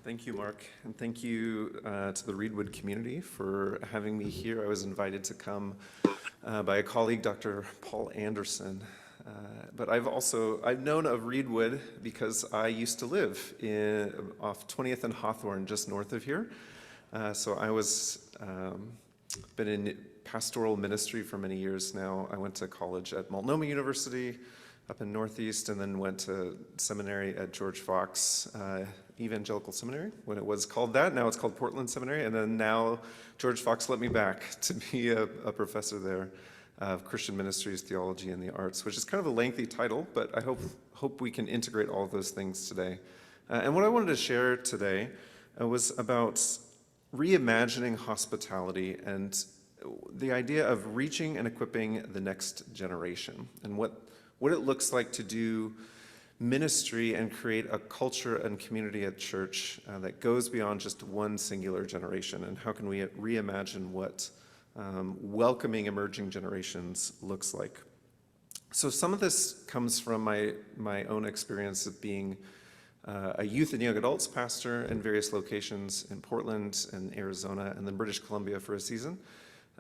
Thank you, Mark, and thank you to the Reedwood community for having me here. I was invited to come by a colleague, Dr. Paul Anderson. But I've known of Reedwood because I used to live off 20th and Hawthorne, just north of here. So I was been in pastoral ministry for many years now. I went to college at Multnomah University up in Northeast, and then went to seminary at George Fox Evangelical Seminary, when it was called that. Now it's called Portland Seminary, and then now George Fox let me back to be a professor there of Christian Ministries, Theology, and the Arts, which is kind of a lengthy title, but I hope we can integrate all of those things today. And what I wanted to share today was about reimagining hospitality and the idea of reaching and equipping the next generation, and what it looks like to do ministry and create a culture and community at church that goes beyond just one singular generation, and how can we reimagine what welcoming emerging generations looks like. So some of this comes from my own experience of being a youth and young adults pastor in various locations in Portland and Arizona and then British Columbia for a season.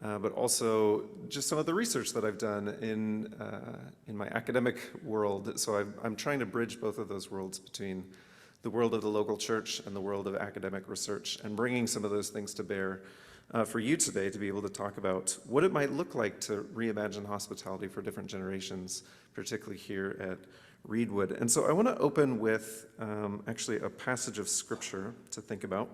But also just some of the research that I've done in my academic world. So I'm trying to bridge both of those worlds between the world of the local church and the world of academic research, and bringing some of those things to bear for you today to be able to talk about what it might look like to reimagine hospitality for different generations, particularly here at Reedwood. And so I want to open with actually a passage of scripture to think about.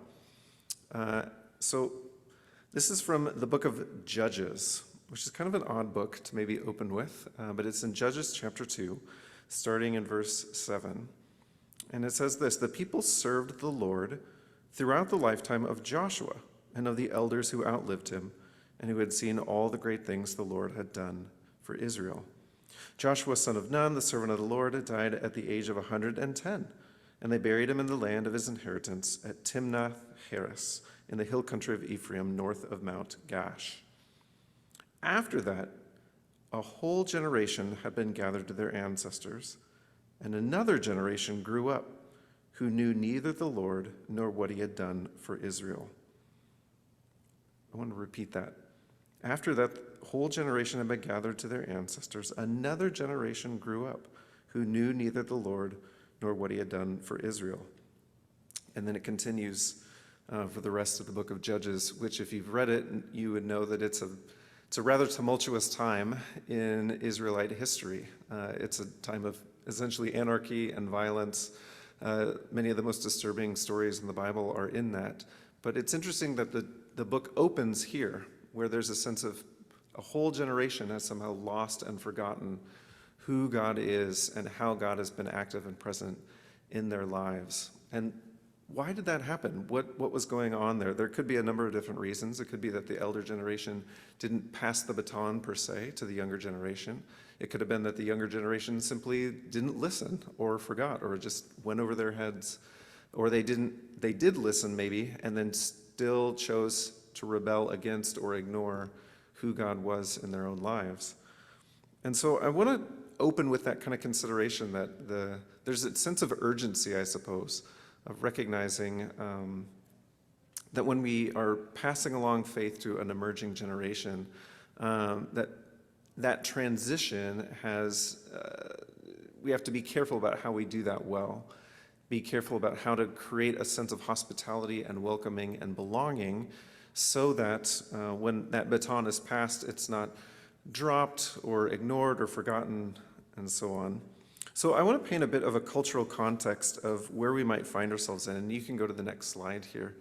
This is from the book of Judges, which is kind of an odd book to maybe open with, but it's in Judges chapter 2, starting in verse 7. And it says this: "The people served the Lord throughout the lifetime of Joshua and of the elders who outlived him and who had seen all the great things the Lord had done for Israel. Joshua, son of Nun, the servant of the Lord, had died at the age of 110, and they buried him in the land of his inheritance at Timnath-Heres, in the hill country of Ephraim, north of Mount Gash. After that, a whole generation had been gathered to their ancestors, and another generation grew up who knew neither the Lord nor what he had done for Israel." I want to repeat that. After that whole generation had been gathered to their ancestors, another generation grew up who knew neither the Lord nor what he had done for Israel. And then it continues for the rest of the book of Judges, which if you've read it, you would know that it's a rather tumultuous time in Israelite history. It's a time of essentially anarchy and violence. Many of the most disturbing stories in the Bible are in that. But it's interesting that the book opens here, where there's a sense of a whole generation has somehow lost and forgotten who God is and how God has been active and present in their lives. And why did that happen? What was going on there? There could be a number of different reasons. It could be that the elder generation didn't pass the baton per se to the younger generation. It could have been that the younger generation simply didn't listen or forgot or just went over their heads. Or they did listen maybe, and then still chose to rebel against or ignore who God was in their own lives. And so I want to open with that kind of consideration that there's a sense of urgency, I suppose, of recognizing that when we are passing along faith to an emerging generation, that transition we have to be careful about how we do that well. Be careful about how to create a sense of hospitality and welcoming and belonging, so that when that baton is passed, it's not dropped or ignored or forgotten and so on. So I want to paint a bit of a cultural context of where we might find ourselves in, and you can go to the next slide here.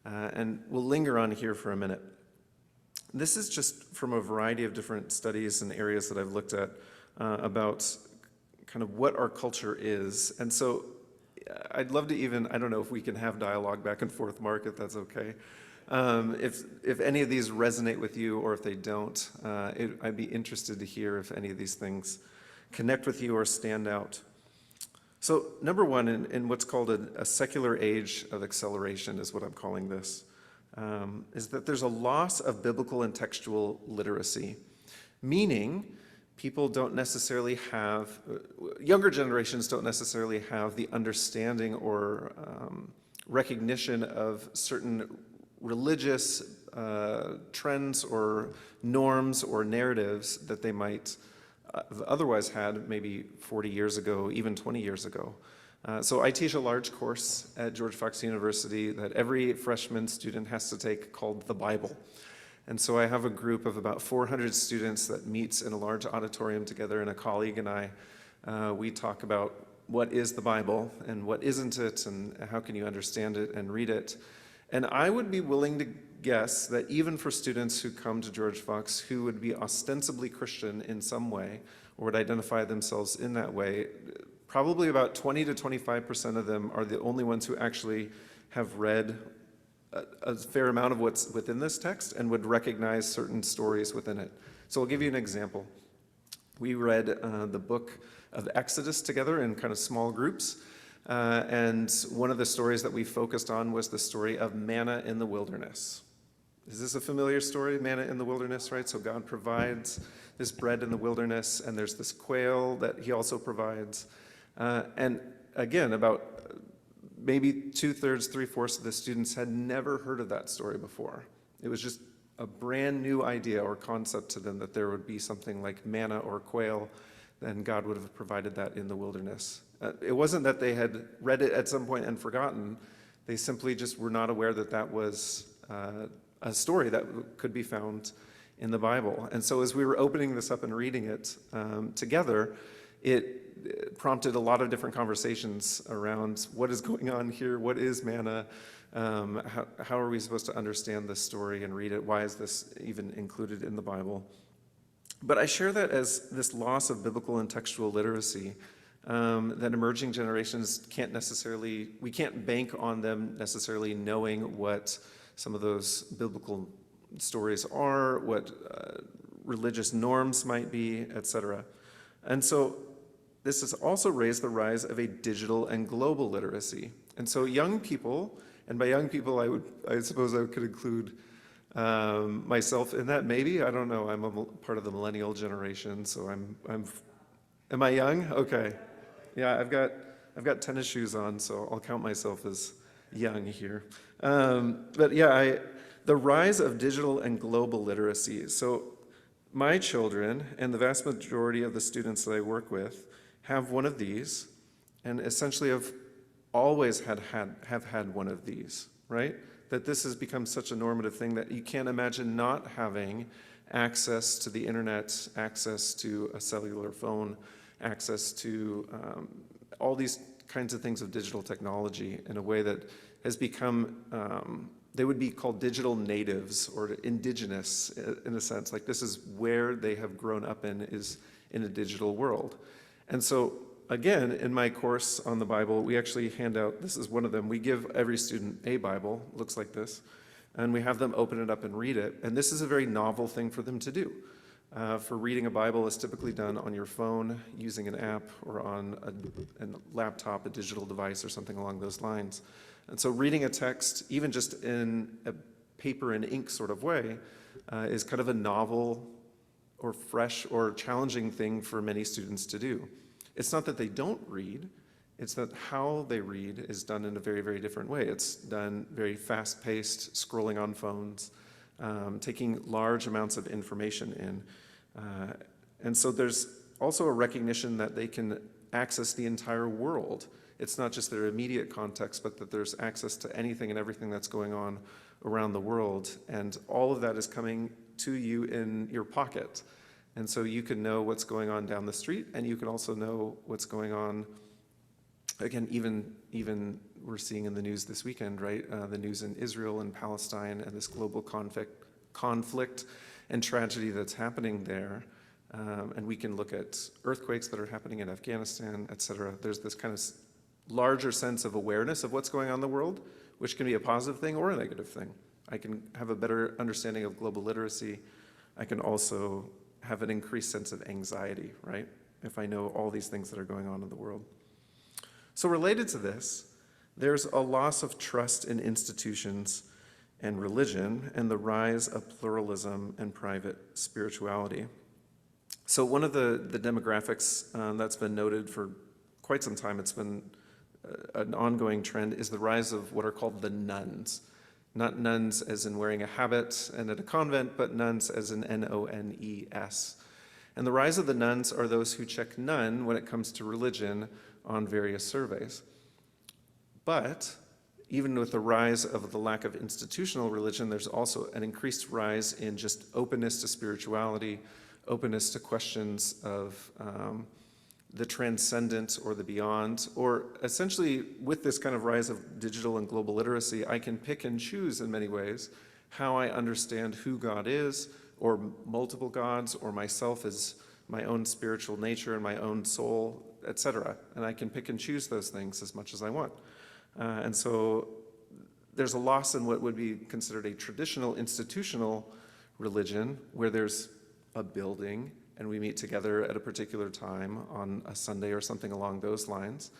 And we'll linger on here for a minute. This is just from a variety of different studies and areas that I've looked at about kind of what our culture is. And so I'd love to I don't know if we can have dialogue back and forth, Mark, if that's okay. If any of these resonate with you, or if they don't, I'd be interested to hear if any of these things connect with you or stand out. So number one, in what's called a secular age of acceleration is what I'm calling this, is that there's a loss of biblical and textual literacy, meaning people don't necessarily have, younger generations don't necessarily have the understanding or recognition of certain religious trends or norms or narratives that they might have otherwise had maybe 40 years ago, even 20 years ago. So I teach a large course at George Fox University that every freshman student has to take called The Bible. And so I have a group of about 400 students that meets in a large auditorium together, and a colleague and I, we talk about what is the Bible and what isn't it, and how can you understand it and read it. And I would be willing to guess that even for students who come to George Fox who would be ostensibly Christian in some way, or would identify themselves in that way, probably about 20 to 25% of them are the only ones who actually have read a fair amount of what's within this text and would recognize certain stories within it. So I'll give you an example. We read the book of Exodus together in kind of small groups. And one of the stories that we focused on was the story of manna in the wilderness. Is this a familiar story, manna in the wilderness, right? So God provides this bread in the wilderness, and there's this quail that he also provides. And again, about maybe 2/3, 3/4 of the students had never heard of that story before. It was just a brand new idea or concept to them that there would be something like manna or quail, and God would have provided that in the wilderness. It wasn't that they had read it at some point and forgotten. They simply just were not aware that that was a story that could be found in the Bible. And so as we were opening this up and reading it together, it prompted a lot of different conversations around what is going on here, what is manna, how are we supposed to understand this story and read it, why is this even included in the Bible? But I share that as this loss of biblical and textual literacy, that emerging generations we can't bank on them necessarily knowing what some of those biblical stories are, what religious norms might be, etc. And so this has also raised the rise of a digital and global literacy. And so young people, and by young people I suppose I could include myself in that, maybe, I don't know, I'm a part of the millennial generation, so am I young? Okay. Yeah, I've got tennis shoes on, so I'll count myself as young here. But yeah, the rise of digital and global literacy. So my children, and the vast majority of the students that I work with, have one of these, and essentially have always have had one of these, right? That this has become such a normative thing that you can't imagine not having access to the internet, access to a cellular phone, access to all these kinds of things of digital technology in a way that has become, they would be called digital natives or indigenous in a sense. Like this is where they have grown up is in a digital world. And so again, in my course on the Bible, we actually hand out, this is one of them, we give every student a Bible, looks like this, and we have them open it up and read it. And this is a very novel thing for them to do. For reading a Bible is typically done on your phone, using an app, or on a laptop, a digital device, or something along those lines. And so reading a text, even just in a paper and ink sort of way, is kind of a novel or fresh or challenging thing for many students to do. It's not that they don't read, it's that how they read is done in a very, very different way. It's done very fast-paced, scrolling on phones, taking large amounts of information in. And so there's also a recognition that they can access the entire world. It's not just their immediate context, but that there's access to anything and everything that's going on around the world. And all of that is coming to you in your pocket. And so you can know what's going on down the street, and you can also know what's going on, again, even we're seeing in the news this weekend, right? The news in Israel and Palestine and this global conflict and tragedy that's happening there. And we can look at earthquakes that are happening in Afghanistan, et cetera. There's this kind of larger sense of awareness of what's going on in the world, which can be a positive thing or a negative thing. I can have a better understanding of global literacy. I can also have an increased sense of anxiety, right? If I know all these things that are going on in the world. So related to this, there's a loss of trust in institutions and religion and the rise of pluralism and private spirituality. So one of the demographics that's been noted for quite some time, it's been an ongoing trend is the rise of what are called the nuns. Not nuns as in wearing a habit and at a convent, but nuns as in N-O-N-E-S. And the rise of the nuns are those who check none when it comes to religion on various surveys. But even with the rise of the lack of institutional religion, there's also an increased rise in just openness to spirituality, openness to questions of the transcendent or the beyond, or essentially with this kind of rise of digital and global literacy, I can pick and choose in many ways how I understand who God is, or multiple gods, or myself as my own spiritual nature and my own soul, etc. And I can pick and choose those things as much as I want. And so there's a loss in what would be considered a traditional institutional religion, where there's a building and we meet together at a particular time on a Sunday or something along those lines,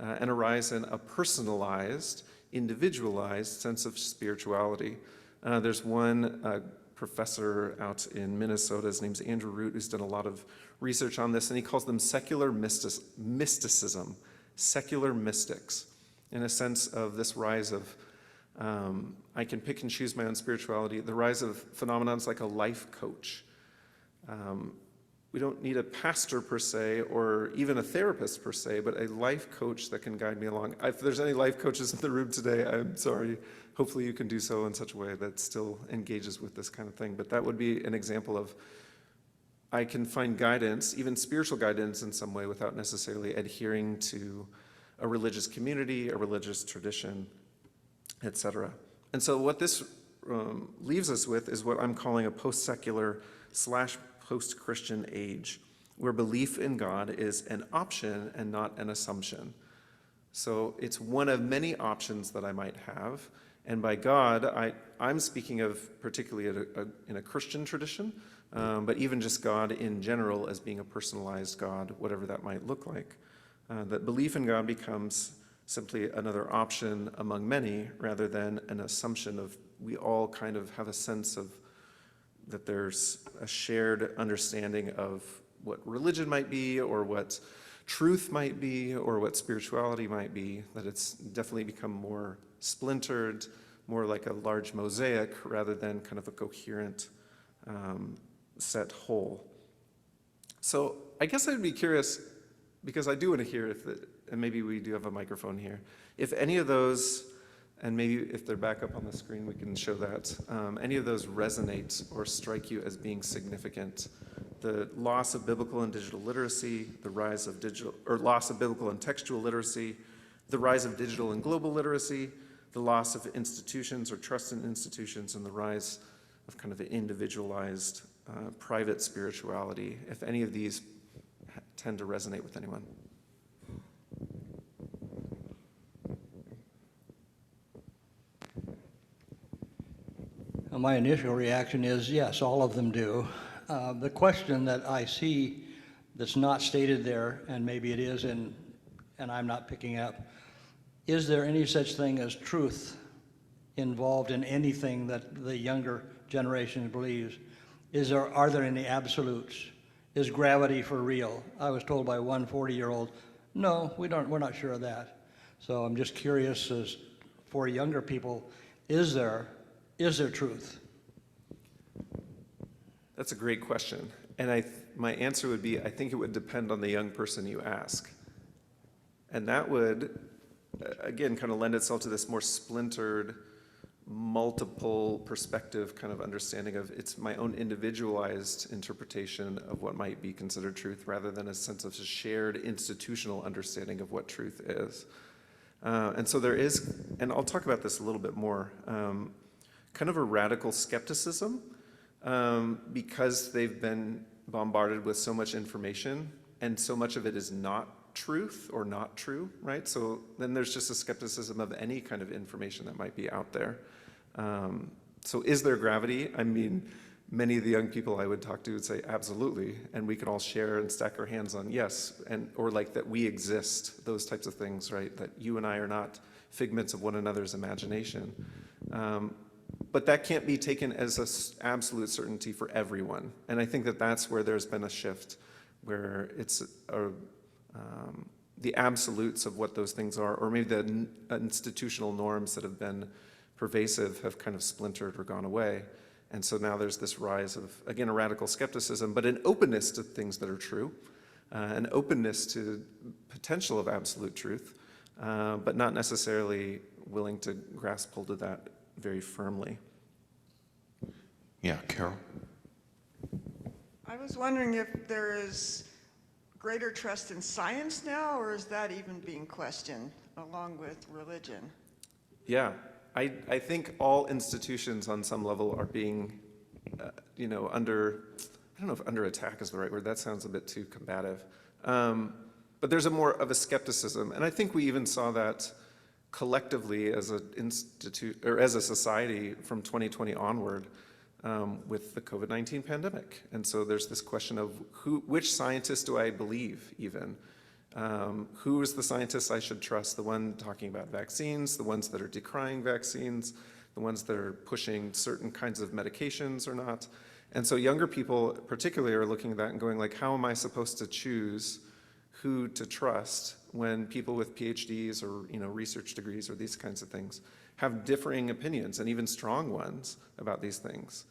and a rise in a personalized, individualized sense of spirituality. There's one professor out in Minnesota, his name's Andrew Root, who's done a lot of research on this, and he calls them secular mysticism, secular mystics, in a sense of this rise of I can pick and choose my own spirituality, the rise of phenomena like a life coach. We don't need a pastor per se, or even a therapist per se, but a life coach that can guide me along. If there's any life coaches in the room today, I'm sorry. Hopefully you can do so in such a way that still engages with this kind of thing. But that would be an example of I can find guidance, even spiritual guidance in some way, without necessarily adhering to a religious community, a religious tradition, etc. And so what this leaves us with is what I'm calling a post-secular / post-Christian age, where belief in God is an option and not an assumption. So it's one of many options that I might have. And by God, I'm speaking of particularly in a Christian tradition, but even just God in general as being a personalized God, whatever that might look like. That belief in God becomes simply another option among many, rather than an assumption of we all kind of have a sense of that there's a shared understanding of what religion might be, or what truth might be, or what spirituality might be, that it's definitely become more splintered, more like a large mosaic rather than kind of a coherent set whole. So I guess I'd be curious, because I do want to hear and maybe we do have a microphone here, if any of those, and maybe if they're back up on the screen, we can show that. Any of those resonate or strike you as being significant? The loss of biblical and digital literacy, the rise of loss of biblical and textual literacy, the rise of digital and global literacy, the loss of institutions or trust in institutions, and the rise of kind of an individualized, private spirituality. If any of these tend to resonate with anyone. My initial reaction is yes, all of them do. The question that I see that's not stated there, and maybe it is, and I'm not picking up, is there any such thing as truth involved in anything that the younger generation believes? Are there any absolutes? Is gravity for real? I was told by one 40-year-old, no, we're not sure of that. So I'm just curious, as for younger people, is there truth? That's a great question. And my answer would be, I think it would depend on the young person you ask. And that would, again, kind of lend itself to this more splintered, multiple perspective kind of understanding of it's my own individualized interpretation of what might be considered truth, rather than a sense of a shared institutional understanding of what truth is. And so there is, and I'll talk about this a little bit more, kind of a radical skepticism, because they've been bombarded with so much information, and so much of it is not truth or not true, right? So then there's just a skepticism of any kind of information that might be out there. So is there gravity? I mean, many of the young people I would talk to would say absolutely, and we could all share and stack our hands on yes, or like that we exist, those types of things, right? That you and I are not figments of one another's imagination. But that can't be taken as an absolute certainty for everyone. And I think that that's where there's been a shift, where it's the absolutes of what those things are, or maybe the institutional norms that have been pervasive have kind of splintered or gone away. And so now there's this rise of, again, a radical skepticism, but an openness to things that are true, an openness to potential of absolute truth, but not necessarily willing to grasp hold of that very firmly. Yeah, Carol? I was wondering if there is greater trust in science now, or is that even being questioned along with religion? Yeah, I think all institutions on some level are being, under, I don't know if under attack is the right word, that sounds a bit too combative. But there's a more of a skepticism, and I think we even saw that collectively as an institute, or as a society from 2020 onward, with the COVID-19 pandemic. And so there's this question of which scientist do I believe even? Who is the scientist I should trust? The one talking about vaccines, the ones that are decrying vaccines, the ones that are pushing certain kinds of medications or not. And so younger people particularly are looking at that and going like, how am I supposed to choose who to trust when people with PhDs or research degrees or these kinds of things have differing opinions and even strong ones about these things?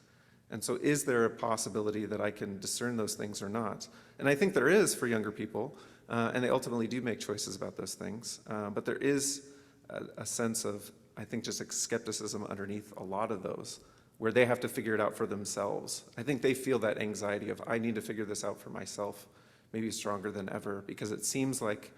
And so is there a possibility that I can discern those things or not? And I think there is for younger people, and they ultimately do make choices about those things. But there is a sense of, I think, just skepticism underneath a lot of those, where they have to figure it out for themselves. I think they feel that anxiety of, I need to figure this out for myself, maybe stronger than ever, because it seems like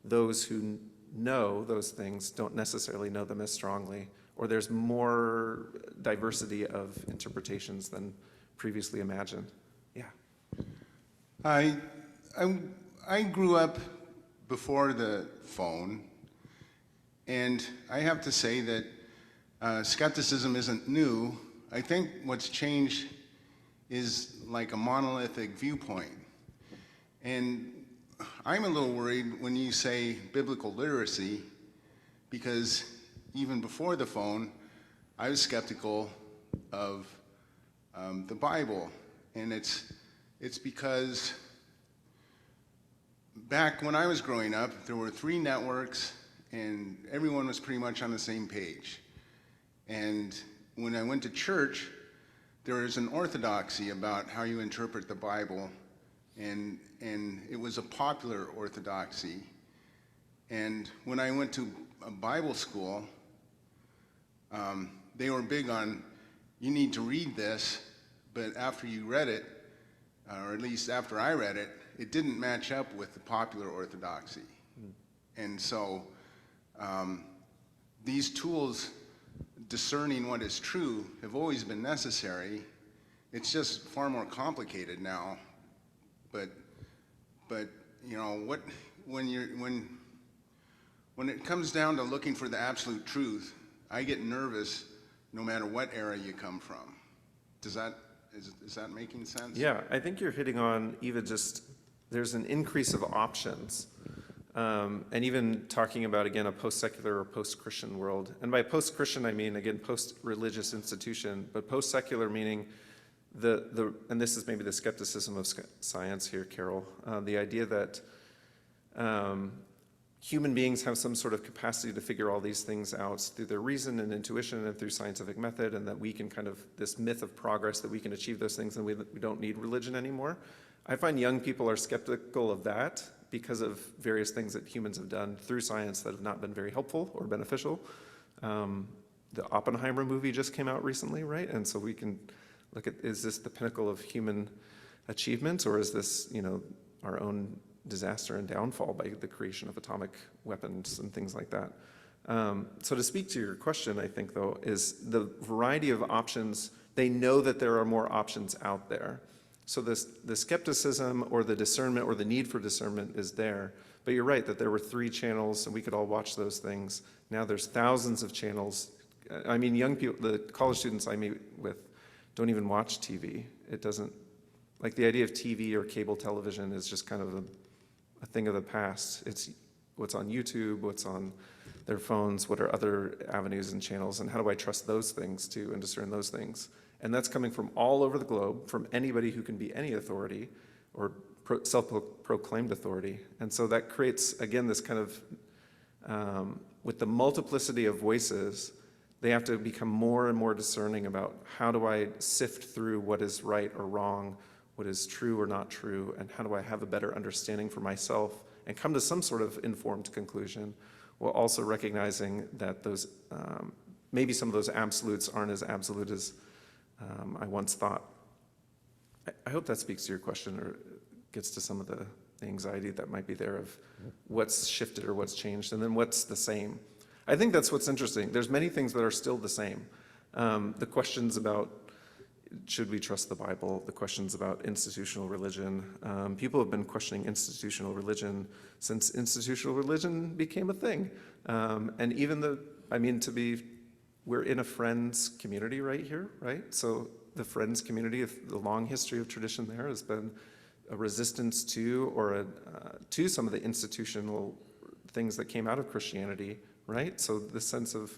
those who know those things don't necessarily know them as strongly, or there's more diversity of interpretations than previously imagined. Yeah. I grew up before the phone, and I have to say that skepticism isn't new. I think what's changed is like a monolithic viewpoint. And I'm a little worried when you say biblical literacy, because even before the phone, I was skeptical of the Bible. And it's because back when I was growing up, there were 3 networks, and everyone was pretty much on the same page. And when I went to church, there was an orthodoxy about how you interpret the Bible, and it was a popular orthodoxy. And when I went to a Bible school, they were big on, you need to read this, but after you read it, or at least after I read it, it didn't match up with the popular orthodoxy. And so these tools, discerning what is true, have always been necessary. It's just far more complicated now. But when it comes down to looking for the absolute truth, I get nervous no matter what era you come from. Is that making sense? Yeah, I think you're hitting on even just, there's an increase of options. And even talking about, again, a post-secular or post-Christian world. And by post-Christian, I mean, again, post-religious institution, but post-secular meaning and this is maybe the skepticism of science here, Carol, the idea that human beings have some sort of capacity to figure all these things out through their reason and intuition and through scientific method, and that we can kind of, this myth of progress, that we can achieve those things and we don't need religion anymore. I find young people are skeptical of that because of various things that humans have done through science that have not been very helpful or beneficial. The Oppenheimer movie just came out recently, right? And so we can look at, is this the pinnacle of human achievement, or is this, our own disaster and downfall by the creation of atomic weapons and things like that? So to speak to your question, I think, though, is the variety of options. They know that there are more options out there. So the skepticism or the discernment or the need for discernment is there. But you're right that there were 3 channels and we could all watch those things. Now there's thousands of channels. I mean, young people, the college students I meet with don't even watch TV. It doesn't, like the idea of TV or cable television is just kind of a thing of the past. It's what's on YouTube, what's on their phones, what are other avenues and channels, and how do I trust those things too and discern those things? And that's coming from all over the globe, from anybody who can be any authority or self-proclaimed authority. And so that creates, again, this kind of, with the multiplicity of voices, they have to become more and more discerning about how do I sift through what is right or wrong, what is true or not true, and how do I have a better understanding for myself and come to some sort of informed conclusion, while also recognizing that those, maybe some of those absolutes aren't as absolute as I once thought. I hope that speaks to your question or gets to some of the anxiety that might be there of what's shifted or what's changed, and then what's the same. I think that's what's interesting. There's many things that are still the same. The questions about should we trust the Bible, the questions about institutional religion. People have been questioning institutional religion since institutional religion became a thing. And even we're in a Friends community right here, right? So the Friends community, the long history of tradition there has been a resistance to or to some of the institutional things that came out of Christianity, right? So the sense of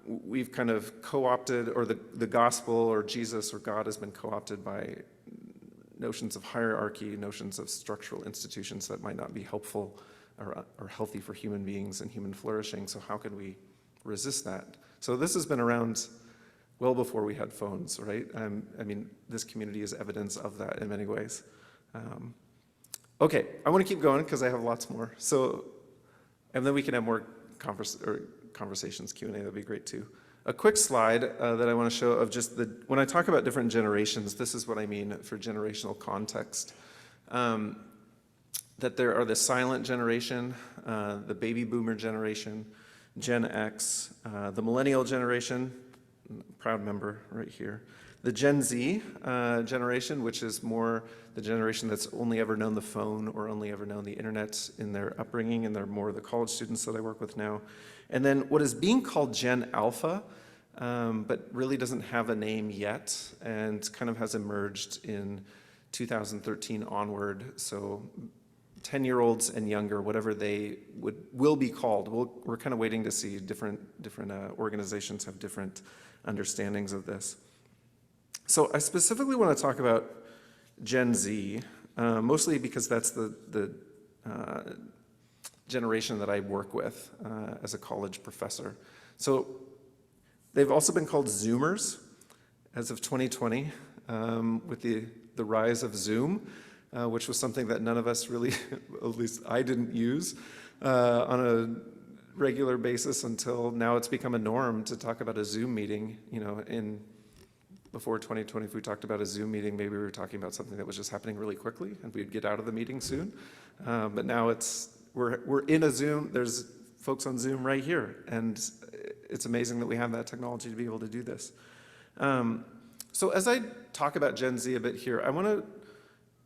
we've kind of co-opted, or the gospel or Jesus or God has been co-opted by notions of hierarchy, notions of structural institutions that might not be helpful or healthy for human beings and human flourishing. So how can we resist that? So this has been around well before we had phones, right? This community is evidence of that in many ways. Okay, I want to keep going because I have lots more. So, and then we can have more conversations, Q&A, that'd be great too. A quick slide that I want to show of just when I talk about different generations, this is what I mean for generational context. That there are the silent generation, the baby boomer generation, Gen X, the millennial generation, proud member right here, the Gen Z generation, which is more the generation that's only ever known the phone or only ever known the internet in their upbringing, and they're more the college students that I work with now. And then what is being called Gen Alpha, but really doesn't have a name yet, and kind of has emerged in 2013 onward. So 10-year-olds and younger, whatever they will be called. We're kind of waiting to see different organizations have different understandings of this. So I specifically want to talk about Gen Z, mostly because that's the generation that I work with as a college professor. So they've also been called Zoomers as of 2020 with the rise of Zoom, which was something that none of us really, at least I didn't use on a regular basis until now. It's become a norm to talk about a Zoom meeting. Before 2020, if we talked about a Zoom meeting, maybe we were talking about something that was just happening really quickly and we'd get out of the meeting soon. But now we're in a Zoom, there's folks on Zoom right here, and it's amazing that we have that technology to be able to do this. So as I talk about Gen Z a bit here, I want to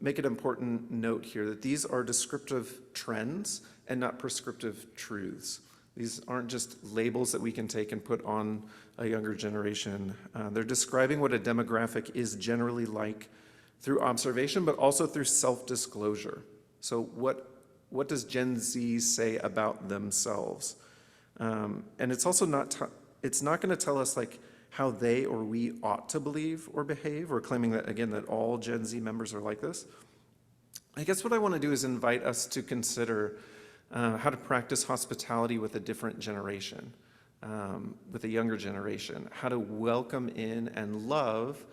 make an important note here that these are descriptive trends and not prescriptive truths. These aren't just labels that we can take and put on a younger generation. They're describing what a demographic is generally like through observation, but also through self-disclosure. So what does Gen Z say about themselves? And it's also it's not going to tell us like how they or we ought to believe or behave, or claiming that, again, that all Gen Z members are like this. I guess what I want to do is invite us to consider how to practice hospitality with a different generation, with a younger generation, how to welcome in and love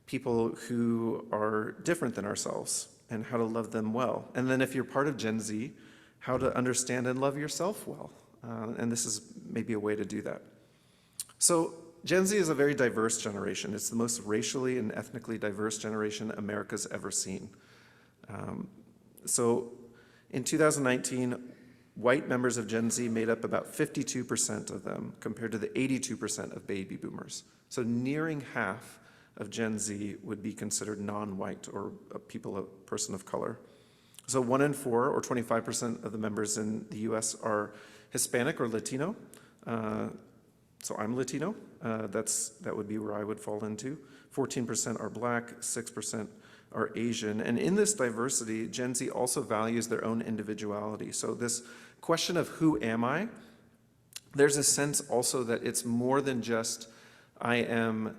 people who are different than ourselves, and how to love them well. And then if you're part of Gen Z, how to understand and love yourself well. And this is maybe a way to do that. So Gen Z is a very diverse generation. It's the most racially and ethnically diverse generation America's ever seen. So in 2019, white members of Gen Z made up about 52% of them, compared to the 82% of baby boomers. So nearing half of Gen Z would be considered non-white or a person of color. So 1 in 4, or 25% of the members in the US are Hispanic or Latino. So I'm Latino. That would be where I would fall into. 14% are Black, 6% are Asian. And in this diversity, Gen Z also values their own individuality. So this question of who am I, there's a sense also that it's more than just I am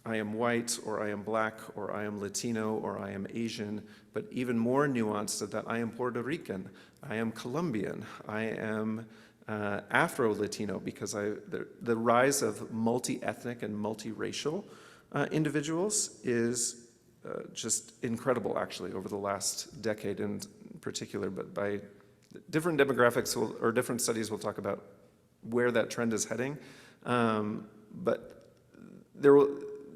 I am white, or I am black, or I am Latino, or I am Asian, but even more nuanced of that, I am Puerto Rican, I am Colombian, I am Afro-Latino, because the rise of multi-ethnic and multiracial individuals is just incredible, actually, over the last decade in particular, but by different demographics or different studies will talk about where that trend is heading. But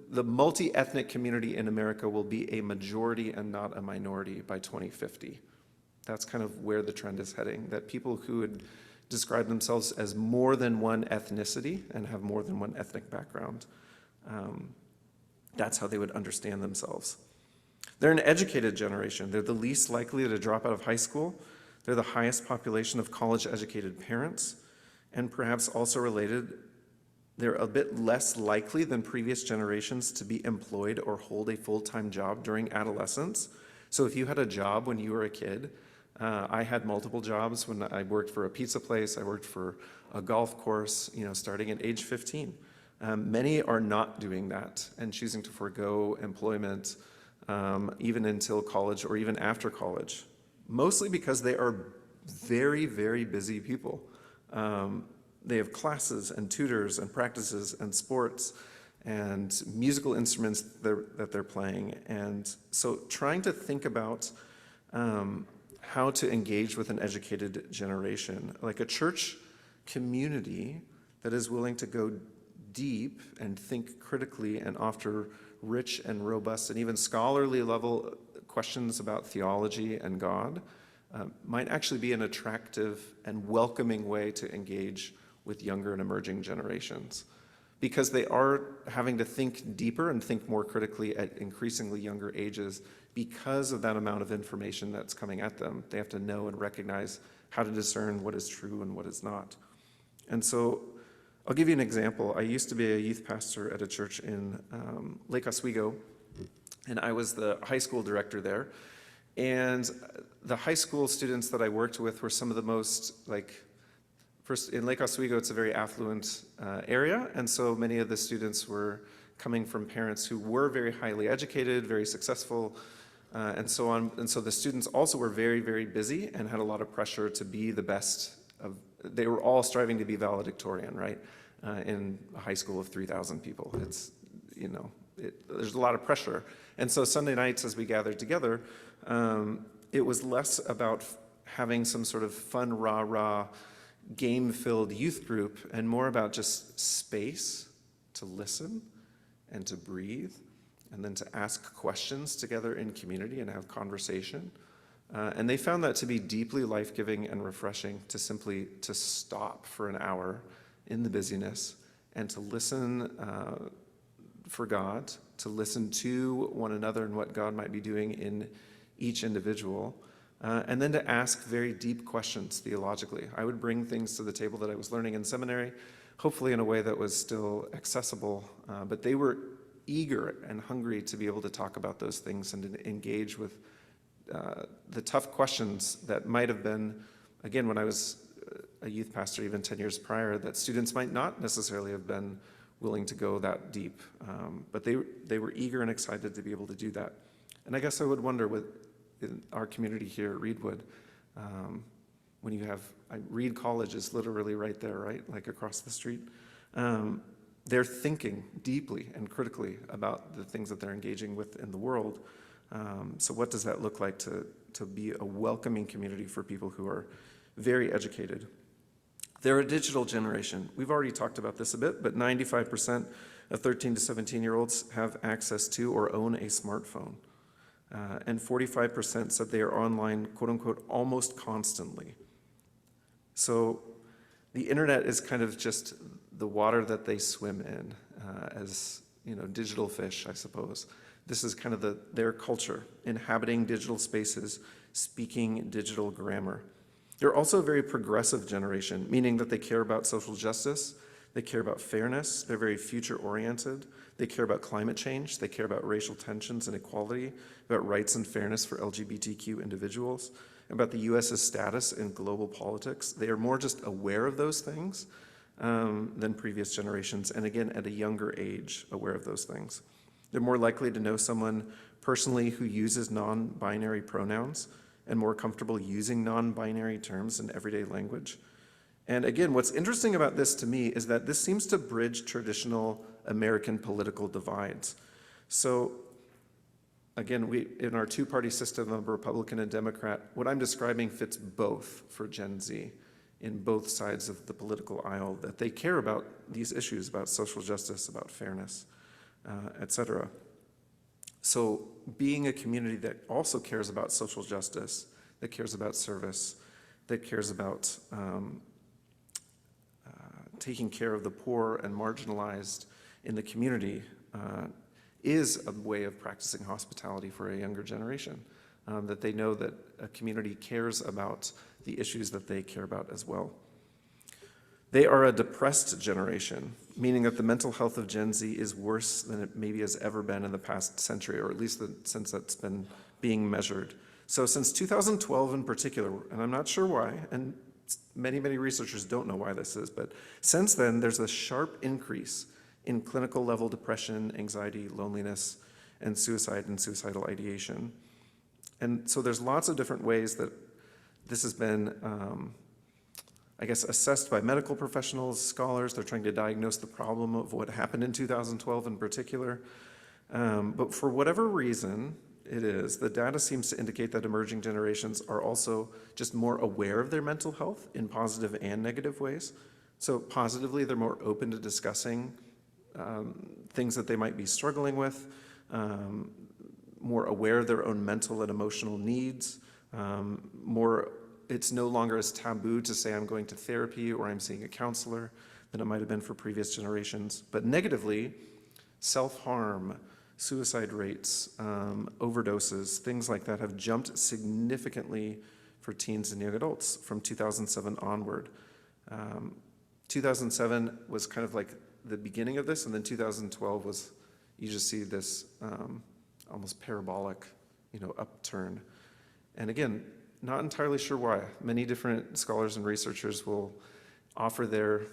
the multi-ethnic community in America will be a majority and not a minority by 2050. That's kind of where the trend is heading, that people who would describe themselves as more than one ethnicity and have more than one ethnic background, that's how they would understand themselves. They're an educated generation. They're the least likely to drop out of high school. They're the highest population of college-educated parents, and perhaps also related, they're a bit less likely than previous generations to be employed or hold a full-time job during adolescence. So if you had a job when you were a kid, I had multiple jobs when I worked for a pizza place, I worked for a golf course, starting at age 15. Many are not doing that and choosing to forego employment even until college or even after college, mostly because they are very, very busy people. They have classes and tutors and practices and sports and musical instruments that they're playing. And so trying to think about how to engage with an educated generation, like a church community that is willing to go deep and think critically and offer rich and robust and even scholarly level questions about theology and God, might actually be an attractive and welcoming way to engage with younger and emerging generations, because they are having to think deeper and think more critically at increasingly younger ages because of that amount of information that's coming at them. They have to know and recognize how to discern what is true and what is not. And so I'll give you an example. I used to be a youth pastor at a church in Lake Oswego, and I was the high school director there. And the high school students that I worked with were some of the most, first, in Lake Oswego, it's a very affluent area, and so many of the students were coming from parents who were very highly educated, very successful, and so on. And so the students also were very, very busy and had a lot of pressure to be the best they were all striving to be valedictorian, right? In a high school of 3,000 people. It's, there's a lot of pressure. And so Sunday nights as we gathered together, it was less about having some sort of fun, rah-rah, game-filled youth group, and more about just space to listen and to breathe, and then to ask questions together in community and have conversation. And they found that to be deeply life-giving and refreshing, to simply to stop for an hour in the busyness and to listen for God, to listen to one another and what God might be doing in each individual, and then to ask very deep questions theologically. I would bring things to the table that I was learning in seminary, hopefully in a way that was still accessible, but they were eager and hungry to be able to talk about those things and to engage with the tough questions that might have been, again, when I was a youth pastor even 10 years prior, that students might not necessarily have been willing to go that deep. But they were eager and excited to be able to do that. And I guess I would wonder in our community here at Reedwood, when you have, Reed College is literally right there, right? Like across the street. They're thinking deeply and critically about the things that they're engaging with in the world. So what does that look like to be a welcoming community for people who are very educated? They're a digital generation. We've already talked about this a bit, but 95% of 13 to 17-year-olds have access to or own a smartphone. And 45% said they are online, quote unquote, almost constantly. So the internet is kind of just the water that they swim in, as digital fish, I suppose. This is kind of their culture, inhabiting digital spaces, speaking digital grammar. They're also a very progressive generation, meaning that they care about social justice, they care about fairness, they're very future-oriented, they care about climate change, they care about racial tensions and equality, about rights and fairness for LGBTQ individuals, about the U.S.'s status in global politics. They are more just aware of those things than previous generations, and again, at a younger age, aware of those things. They're more likely to know someone personally who uses non-binary pronouns and more comfortable using non-binary terms in everyday language. And again, what's interesting about this to me is that this seems to bridge traditional American political divides. So again, in our two-party system of Republican and Democrat, what I'm describing fits both for Gen Z in both sides of the political aisle, that they care about these issues, about social justice, about fairness, et cetera. So being a community that also cares about social justice, that cares about service, that cares about taking care of the poor and marginalized in the community is a way of practicing hospitality for a younger generation, that they know that a community cares about the issues that they care about as well. They are a depressed generation, meaning that the mental health of Gen Z is worse than it maybe has ever been in the past century, or at least since that's been being measured. So since 2012 in particular, and I'm not sure why, and many researchers don't know why this is, but since then, there's a sharp increase in clinical level depression, anxiety, loneliness, and suicide and suicidal ideation. And so there's lots of different ways that this has been, I guess, assessed by medical professionals, scholars. They're trying to diagnose the problem of what happened in 2012 in particular. But for whatever reason it is, the data seems to indicate that emerging generations are also just more aware of their mental health in positive and negative ways. So positively, they're more open to discussing things that they might be struggling with, more aware of their own mental and emotional needs, it's no longer as taboo to say I'm going to therapy or I'm seeing a counselor than it might have been for previous generations. But negatively, self-harm, suicide rates, overdoses, things like that have jumped significantly for teens and young adults from 2007 onward. 2007 was kind of like the beginning of this, and then 2012 was, you just see this almost parabolic, upturn. And again, not entirely sure why. Many different scholars and researchers will offer their,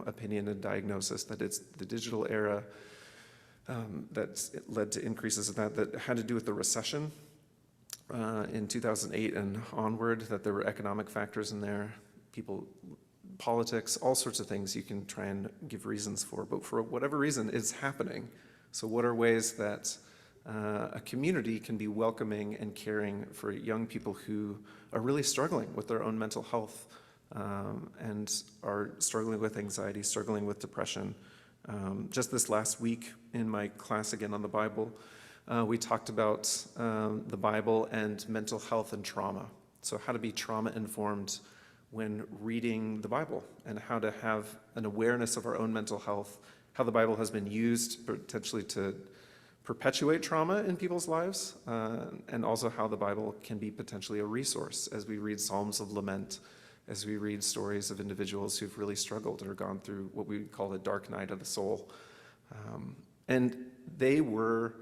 opinion and diagnosis that it's the digital era that's led to increases in that had to do with the recession in 2008 and onward, that there were economic factors in there, politics, all sorts of things you can try and give reasons for, but for whatever reason, it's happening. So what are ways that a community can be welcoming and caring for young people who are really struggling with their own mental health and are struggling with anxiety, struggling with depression. Just this last week in my class again on the Bible, we talked about the Bible and mental health and trauma. So how to be trauma-informed when reading the Bible, and how to have an awareness of our own mental health, how the Bible has been used potentially to perpetuate trauma in people's lives, and also how the Bible can be potentially a resource as we read Psalms of lament, as we read stories of individuals who've really struggled or gone through what we call the dark night of the soul. And they were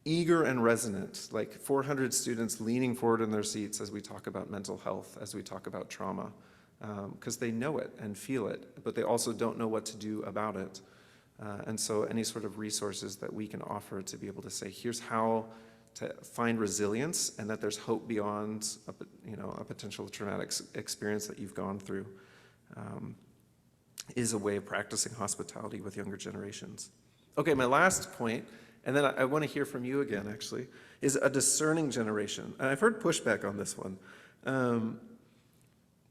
eager and resonant, like 400 students leaning forward in their seats as we talk about mental health, as we talk about trauma, because they know it and feel it, but they also don't know what to do about it. And so any sort of resources that we can offer to be able to say, here's how to find resilience and that there's hope beyond a potential traumatic experience that you've gone through, is a way of practicing hospitality with younger generations. Okay, my last point, and then I want to hear from you again, actually, is a discerning generation. And I've heard pushback on this one.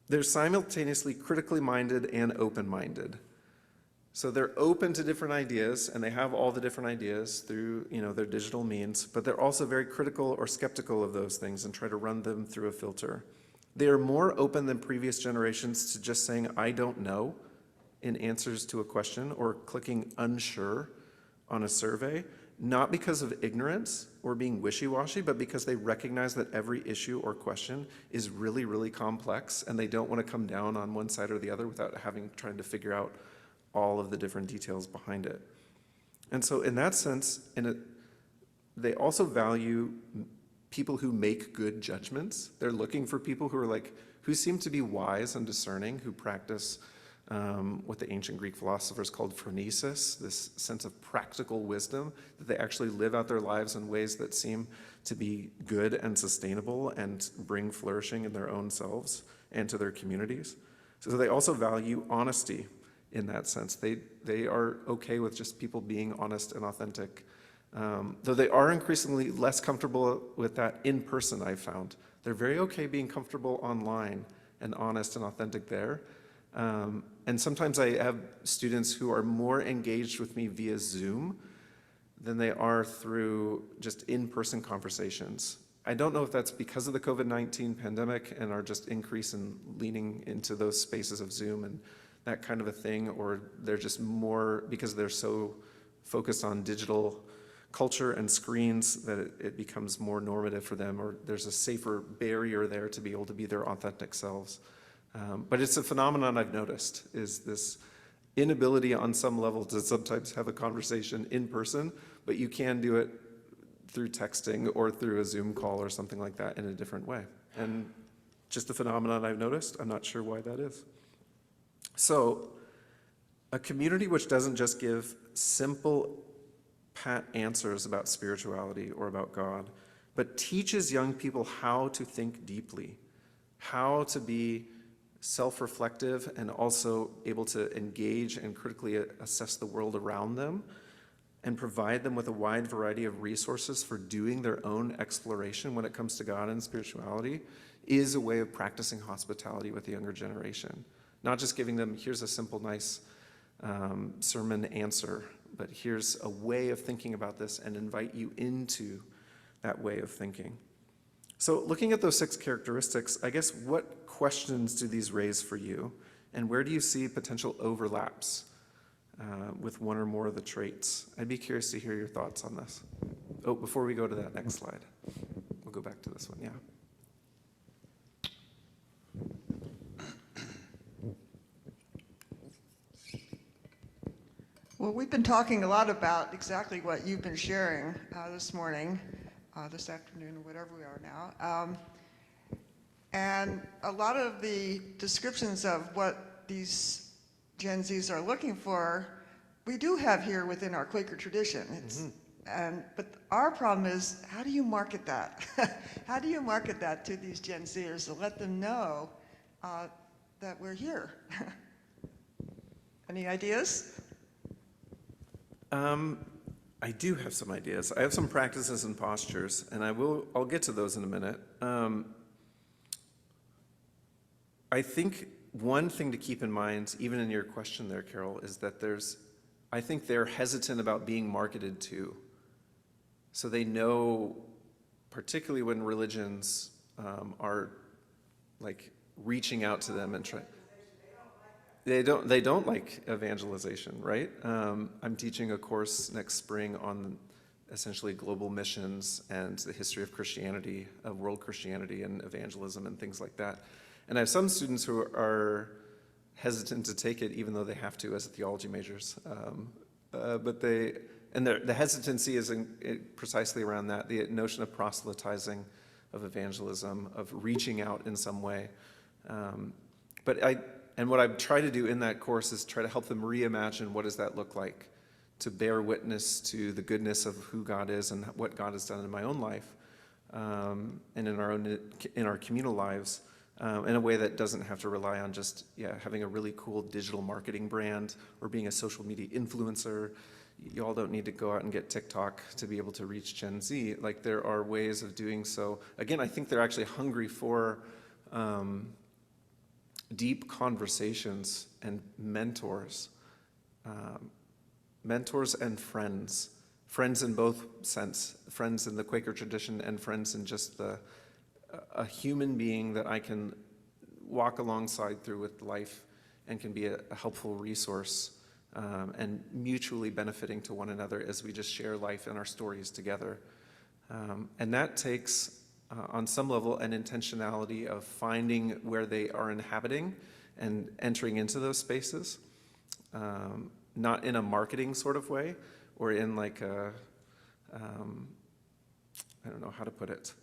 They're simultaneously critically minded and open-minded. So they're open to different ideas, and they have all the different ideas through their digital means, but they're also very critical or skeptical of those things and try to run them through a filter. They are more open than previous generations to just saying, I don't know, in answers to a question, or clicking unsure on a survey, not because of ignorance or being wishy-washy, but because they recognize that every issue or question is really, really complex, and they don't want to come down on one side or the other without trying to figure out all of the different details behind it. And so in that sense, they also value people who make good judgments. They're looking for people who seem to be wise and discerning, who practice what the ancient Greek philosophers called phronesis, this sense of practical wisdom, that they actually live out their lives in ways that seem to be good and sustainable and bring flourishing in their own selves and to their communities. So they also value honesty in that sense. They are okay with just people being honest and authentic. Though they are increasingly less comfortable with that in person, I've found. They're very okay being comfortable online and honest and authentic there. And sometimes I have students who are more engaged with me via Zoom than they are through just in-person conversations. I don't know if that's because of the COVID-19 pandemic and our just increase in leaning into those spaces of Zoom and that kind of a thing, or they're just more, because they're so focused on digital culture and screens, that it becomes more normative for them, or there's a safer barrier there to be able to be their authentic selves. But it's a phenomenon I've noticed, is this inability on some level to sometimes have a conversation in person, but you can do it through texting or through a Zoom call or something like that in a different way. And just a phenomenon I've noticed. I'm not sure why that is. So, a community which doesn't just give simple, pat answers about spirituality or about God, but teaches young people how to think deeply, how to be self-reflective and also able to engage and critically assess the world around them, and provide them with a wide variety of resources for doing their own exploration when it comes to God and spirituality, is a way of practicing hospitality with the younger generation. Not just giving them, here's a simple, nice sermon answer, but here's a way of thinking about this, and invite you into that way of thinking. So looking at those 6 characteristics, I guess what questions do these raise for you? And where do you see potential overlaps with one or more of the traits? I'd be curious to hear your thoughts on this. Oh, before we go to that next slide, we'll go back to this one, yeah. Well, we've been talking a lot about exactly what you've been sharing this morning, this afternoon, or whatever we are now. And a lot of the descriptions of what these Gen Zs are looking for, we do have here within our Quaker tradition. But our problem is, how do you market that? How do you market that to these Gen Zers to let them know that we're here? Any ideas? I do have some ideas. I have some practices and postures, and I'll get to those in a minute. I think one thing to keep in mind, even in your question there, Carol, is that I think they're hesitant about being marketed to. So they know, particularly when religions are like reaching out to them and trying. They don't like evangelization, right? I'm teaching a course next spring on essentially global missions and the history of Christianity, of world Christianity and evangelism and things like that. And I have some students who are hesitant to take it, even though they have to as theology majors. But the hesitancy is precisely around that, the notion of proselytizing, of evangelism, of reaching out in some way. And what I've tried to do in that course is try to help them reimagine what does that look like, to bear witness to the goodness of who God is and what God has done in my own life, and in our communal lives, in a way that doesn't have to rely on just having a really cool digital marketing brand or being a social media influencer. You all don't need to go out and get TikTok to be able to reach Gen Z. Like, there are ways of doing so. Again, I think they're actually hungry for deep conversations and mentors and friends in both sense, friends in the Quaker tradition and friends in just a human being that I can walk alongside through with life and can be a helpful resource, and mutually benefiting to one another as we just share life and our stories together. And that takes on some level an intentionality of finding where they are inhabiting and entering into those spaces, not in a marketing sort of way or in like I don't know how to put it,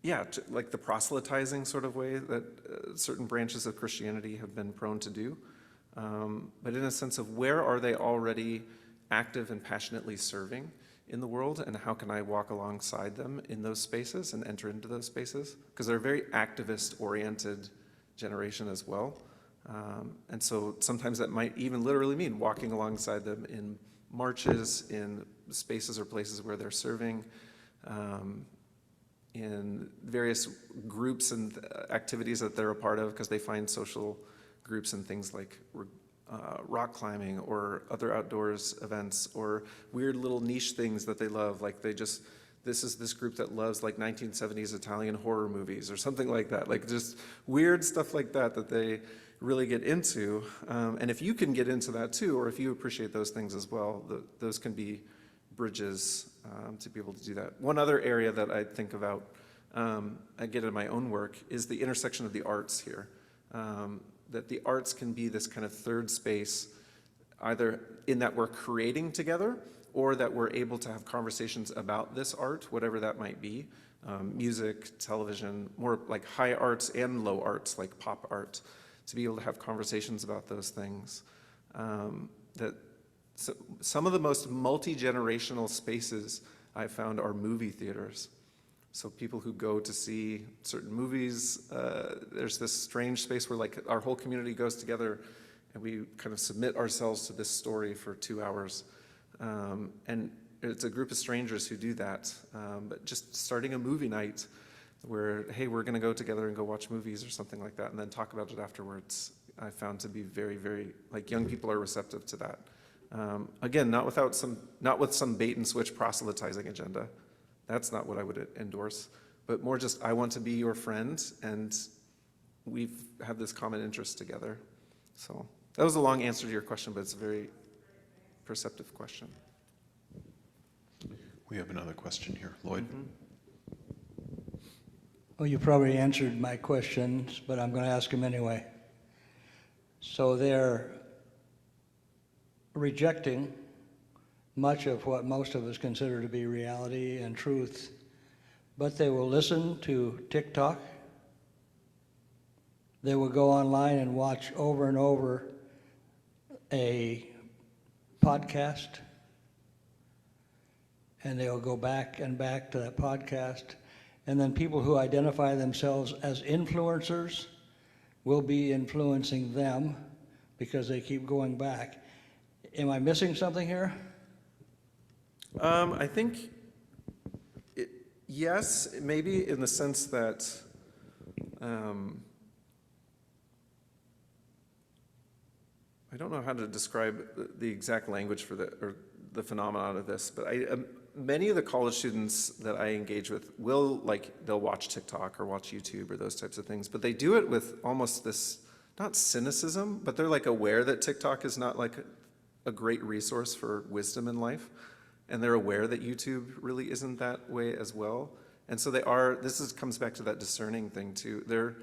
yeah, like the proselytizing sort of way that certain branches of Christianity have been prone to do, but in a sense of where are they already active and passionately serving in the world, and how can I walk alongside them in those spaces and enter into those spaces? Because they're a very activist-oriented generation as well. And so sometimes that might even literally mean walking alongside them in marches, in spaces or places where they're serving, in various groups and activities that they're a part of, because they find social groups and things like rock climbing or other outdoors events or weird little niche things that they love. Like this is this group that loves like 1970s Italian horror movies or something like that. Like just weird stuff like that they really get into. And if you can get into that too, or if you appreciate those things as well, those can be bridges to be able to do that. One other area that I think about, I get in my own work, is the intersection of the arts here. That the arts can be this kind of third space, either in that we're creating together or that we're able to have conversations about this art, whatever that might be, music, television, more like high arts and low arts, like pop art, to be able to have conversations about those things. So some of the most multi-generational spaces I've found are movie theaters. So people who go to see certain movies, there's this strange space where like our whole community goes together and we kind of submit ourselves to this story for 2 hours. And it's a group of strangers who do that. But just starting a movie night where, hey, we're gonna go together and go watch movies or something like that and then talk about it afterwards, I found to be very, very, like young people are receptive to that. Again, not with some bait and switch proselytizing agenda. That's not what I would endorse, but more just, I want to be your friend, and we've had this common interest together. So that was a long answer to your question, but it's a very perceptive question. We have another question here. Lloyd? Well, you probably answered my questions, but I'm going to ask them anyway. So they're rejecting much of what most of us consider to be reality and truth, but they will listen to TikTok. They will go online and watch over and over a podcast, and they'll go back and back to that podcast. And then people who identify themselves as influencers will be influencing them because they keep going back. Am I missing something here? I think, yes, maybe in the sense that I don't know how to describe the exact language for the phenomenon of this, but many of the college students that I engage with they'll watch TikTok or watch YouTube or those types of things, but they do it with almost this, not cynicism, but they're like aware that TikTok is not like a great resource for wisdom in life. And they're aware that YouTube really isn't that way as well. And so comes back to that discerning thing too.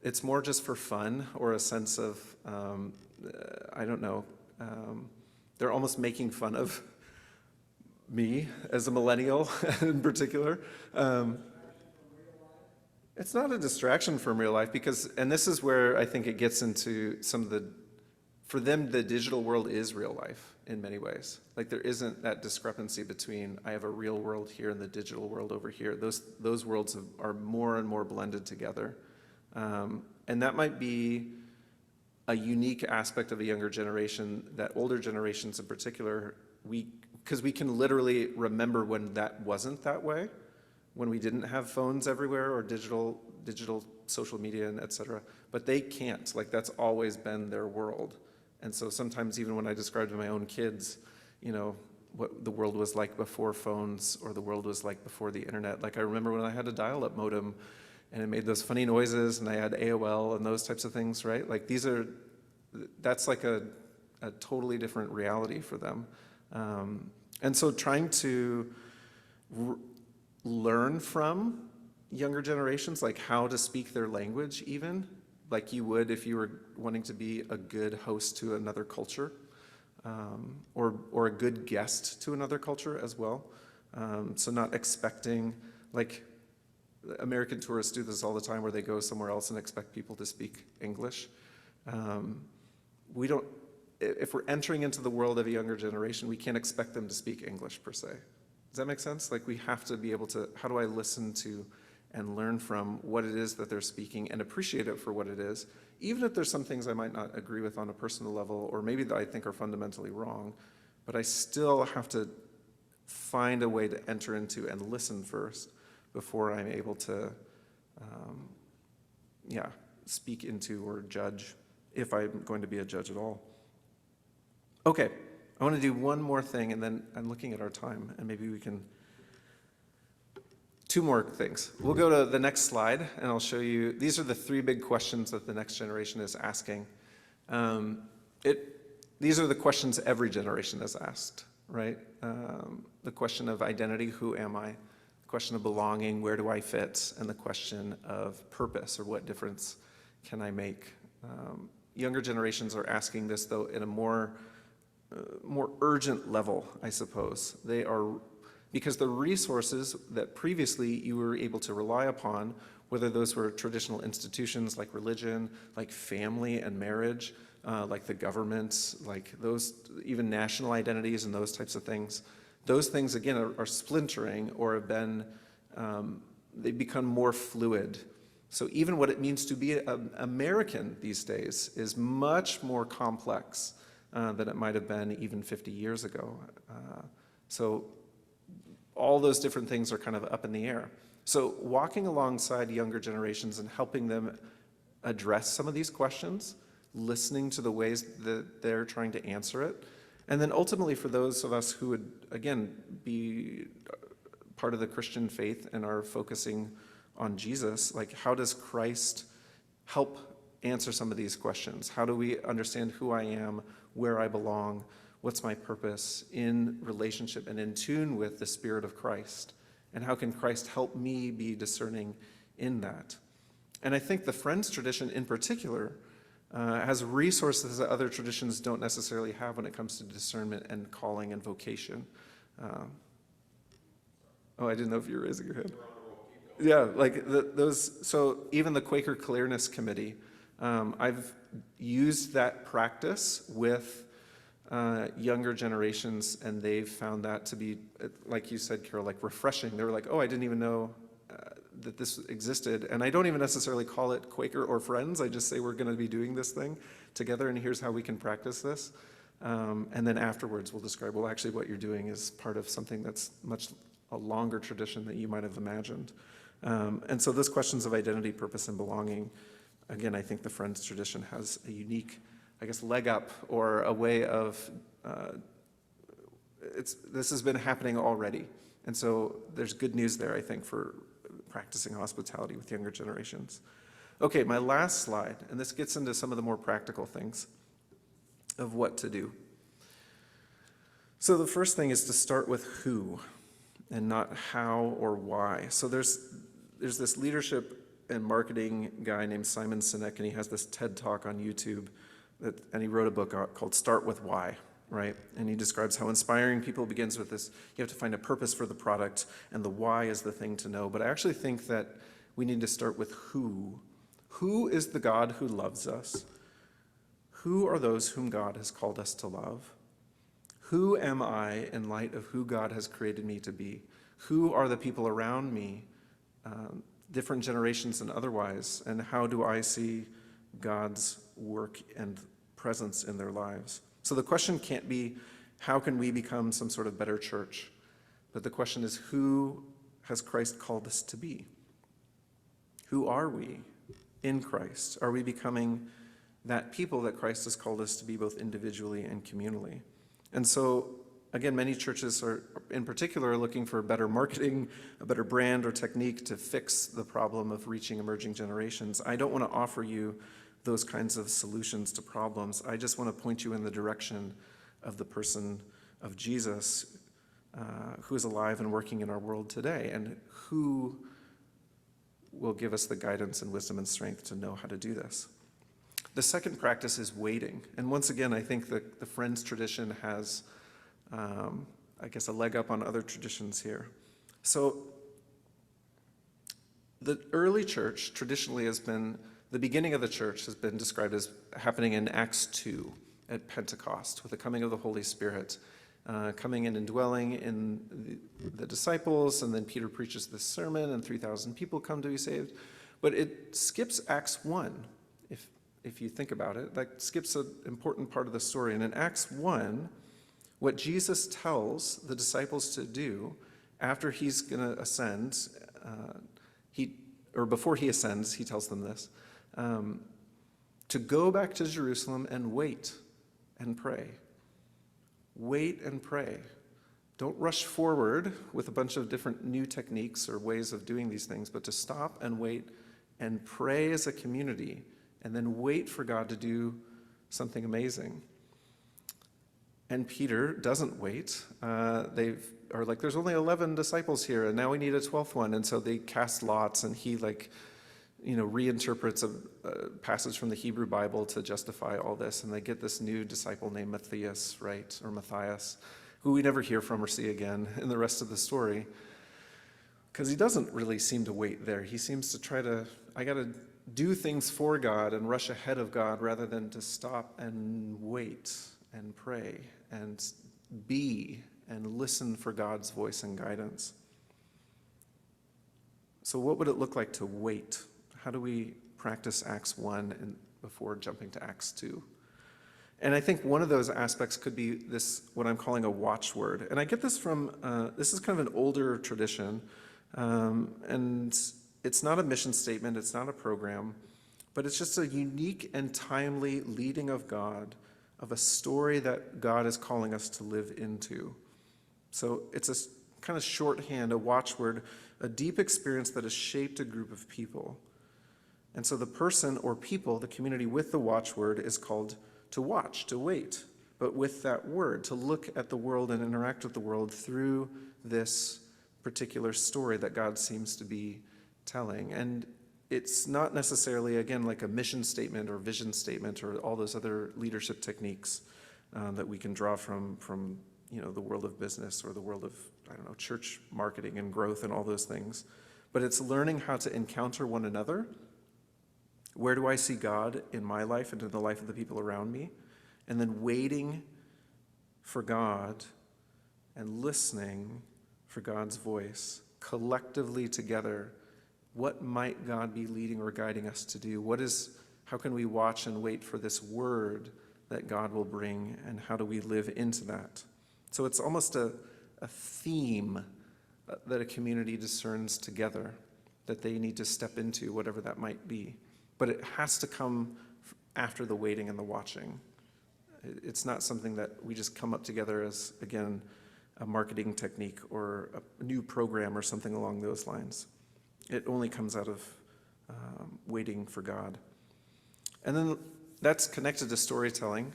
It's more just for fun or a sense of, I don't know, they're almost making fun of me as a millennial in particular. It's not a distraction from real life and this is where I think it gets into for them, the digital world is real life in many ways. Like there isn't that discrepancy between I have a real world here and the digital world over here. Those worlds are more and more blended together. And that might be a unique aspect of a younger generation that older generations in particular, because we can literally remember when that wasn't that way, when we didn't have phones everywhere or digital social media and et cetera, but they can't. Like that's always been their world. And so sometimes even when I describe to my own kids, what the world was like before phones or the world was like before the internet. Like I remember when I had a dial-up modem and it made those funny noises and I had AOL and those types of things, right? Like that's like a totally different reality for them. And so trying to learn from younger generations, like how to speak their language even, like you would if you were wanting to be a good host to another culture, or a good guest to another culture as well. So not expecting, like American tourists do this all the time where they go somewhere else and expect people to speak English. We don't, if we're entering into the world of a younger generation, we can't expect them to speak English per se. Does that make sense? Like we have to be able to, how do I listen to and learn from what it is that they're speaking and appreciate it for what it is, even if there's some things I might not agree with on a personal level, or maybe that I think are fundamentally wrong, but I still have to find a way to enter into and listen first before I'm able to, speak into or judge, if I'm going to be a judge at all. Okay, I want to do one more thing, and then I'm looking at our time, and maybe we can, two more things. We'll go to the next slide, and I'll show you, these are the three big questions that the next generation is asking. These are the questions every generation has asked, right? The question of identity, who am I? The question of belonging, where do I fit? And the question of purpose, or what difference can I make? Younger generations are asking this, though, in a more urgent level, I suppose. They are, because the resources that previously you were able to rely upon, whether those were traditional institutions like religion, like family and marriage, like the government, like those, even national identities and those types of things, those things, again, are splintering or have been, they've become more fluid. So even what it means to be an American these days is much more complex than it might have been even 50 years ago. So all those different things are kind of up in the air. So walking alongside younger generations and helping them address some of these questions, listening to the ways that they're trying to answer it, and then ultimately for those of us who would, again, be part of the Christian faith and are focusing on Jesus, like how does Christ help answer some of these questions? How do we understand who I am, where I belong, what's my purpose in relationship and in tune with the Spirit of Christ? And how can Christ help me be discerning in that? And I think the Friends tradition in particular has resources that other traditions don't necessarily have when it comes to discernment and calling and vocation. Oh, I didn't know if you were raising your hand. Yeah, like those, so even the Quaker Clearness Committee, I've used that practice with younger generations, and they've found that to be, like you said, Carol, like refreshing. They were like, oh, I didn't even know that this existed. And I don't even necessarily call it Quaker or Friends. I just say we're going to be doing this thing together, and here's how we can practice this. And then afterwards, we'll describe, well, actually what you're doing is part of something that's much a longer tradition than you might have imagined. And so those questions of identity, purpose, and belonging, again, I think the Friends tradition has a unique, I guess, leg up or a way of, this has been happening already. And so there's good news there, I think, for practicing hospitality with younger generations. Okay, my last slide, and this gets into some of the more practical things of what to do. So the first thing is to start with who and not how or why. So there's this leadership and marketing guy named Simon Sinek, and he has this TED Talk on YouTube, and he wrote a book called Start With Why, right? And he describes how inspiring people begins with this, you have to find a purpose for the product, and the why is the thing to know. But I actually think that we need to start with who. Who is the God who loves us? Who are those whom God has called us to love? Who am I in light of who God has created me to be? Who are the people around me, different generations and otherwise, and how do I see God's work and presence in their lives? So the question can't be, how can we become some sort of better church? But the question is, who has Christ called us to be? Who are we in Christ? Are we becoming that people that Christ has called us to be, both individually and communally? And so, again, many churches are, in particular, looking for better marketing, a better brand or technique to fix the problem of reaching emerging generations. I don't want to offer you those kinds of solutions to problems. I just want to point you in the direction of the person of Jesus, who is alive and working in our world today, and who will give us the guidance and wisdom and strength to know how to do this. The second practice is waiting. And once again, I think that the Friends tradition has, I guess, a leg up on other traditions here. So The early church traditionally has been, the beginning of the church has been described as happening in Acts 2 at Pentecost with the coming of the Holy Spirit, coming in and dwelling in the disciples, and then Peter preaches this sermon and 3,000 people come to be saved. But it skips Acts 1, if you think about it. That skips an important part of the story. And in Acts 1, what Jesus tells the disciples to do after he's going to ascend, before he ascends, he tells them this, to go back to Jerusalem and wait and pray. Wait and pray. Don't rush forward with a bunch of different new techniques or ways of doing these things, but to stop and wait and pray as a community, and then wait for God to do something amazing. And Peter doesn't wait. They are like, there's only 11 disciples here, and now we need a 12th one. And so they cast lots, and he reinterprets a passage from the Hebrew Bible to justify all this. And they get this new disciple named Matthias, right, or Matthias, who we never hear from or see again in the rest of the story. Because he doesn't really seem to wait there. He seems to try to, I got to do things for God and rush ahead of God rather than to stop and wait and pray and be and listen for God's voice and guidance. So what would it look like to wait? How do we practice Acts 1 before jumping to Acts 2? And I think one of those aspects could be this, what I'm calling a watchword. And I get this from, this is kind of an older tradition, and it's not a mission statement, it's not a program, but it's just a unique and timely leading of God, of a story that God is calling us to live into. So it's a kind of shorthand, a watchword, a deep experience that has shaped a group of people. And so the person or people, the community with the watchword, is called to watch, to wait, but with that word, to look at the world and interact with the world through this particular story that God seems to be telling. And it's not necessarily, again, like a mission statement or vision statement or all those other leadership techniques that we can draw from the world of business or the world of, church marketing and growth and all those things. But it's learning how to encounter one another. Where do I see God in my life and in the life of the people around me? And then waiting for God and listening for God's voice collectively together. What might God be leading or guiding us to do? How can we watch and wait for this word that God will bring, and how do we live into that? So it's almost a theme that a community discerns together, that they need to step into, whatever that might be. But it has to come after the waiting and the watching. It's not something that we just come up together as, again, a marketing technique or a new program or something along those lines. It only comes out of waiting for God. And then that's connected to storytelling,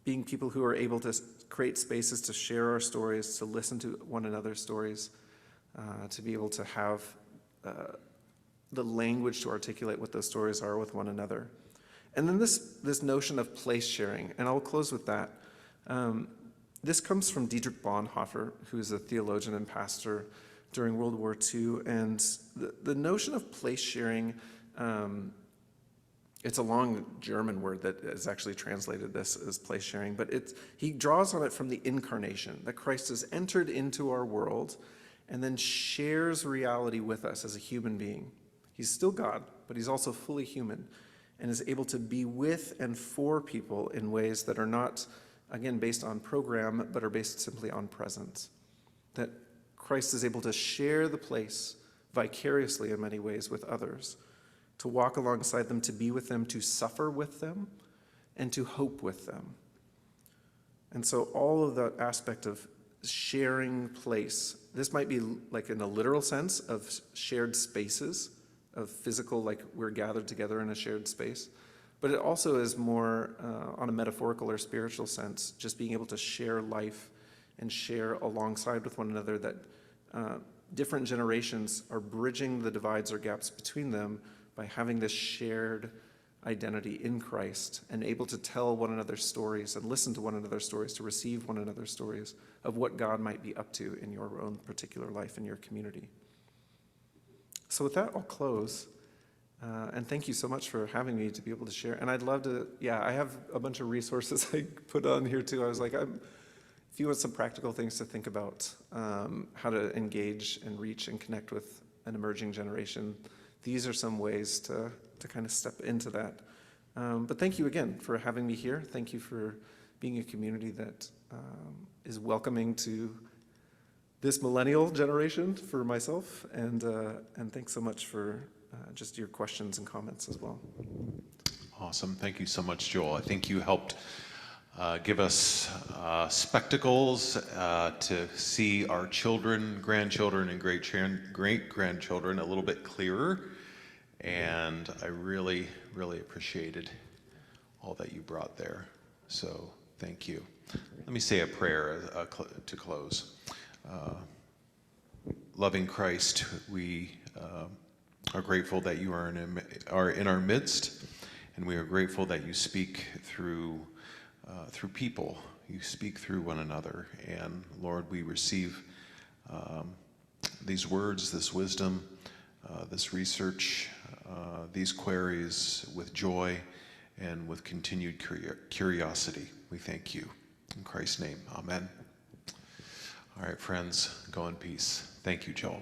being people who are able to create spaces to share our stories, to listen to one another's stories, to be able to have the language to articulate what those stories are with one another. And then this notion of place sharing, and I'll close with that. This comes from Dietrich Bonhoeffer, who is a theologian and pastor during World War II, and the notion of place sharing, it's a long German word that is actually translated this as place sharing, but he draws on it from the incarnation, that Christ has entered into our world and then shares reality with us as a human being. He's still God, but he's also fully human and is able to be with and for people in ways that are not, again, based on program, but are based simply on presence. That Christ is able to share the place vicariously in many ways with others, to walk alongside them, to be with them, to suffer with them, and to hope with them. And so all of the aspect of sharing place, this might be like in a literal sense of shared spaces, of physical, like we're gathered together in a shared space, but it also is more on a metaphorical or spiritual sense, just being able to share life and share alongside with one another, that different generations are bridging the divides or gaps between them by having this shared identity in Christ and able to tell one another's stories and listen to one another's stories, to receive one another's stories of what God might be up to in your own particular life in your community. So with that, I'll close. And thank you so much for having me to be able to share. And I'd love to, I have a bunch of resources I put on here too. I was like, if you want some practical things to think about, how to engage and reach and connect with an emerging generation, these are some ways to kind of step into that. But thank you again for having me here. Thank you for being a community that is welcoming to this millennial generation for myself. And thanks so much for just your questions and comments as well. Awesome. Thank you so much, Joel. I think you helped give us spectacles to see our children, grandchildren, and great-grandchildren a little bit clearer. And I really, really appreciated all that you brought there. So thank you. Let me say a prayer to close. Loving Christ, we are grateful that you are in our midst, and we are grateful that you speak through people. You speak through one another, and Lord, we receive these words, this wisdom, this research, these queries with joy and with continued curiosity. We thank you. In Christ's name, amen. All right, friends, go in peace. Thank you, Joel.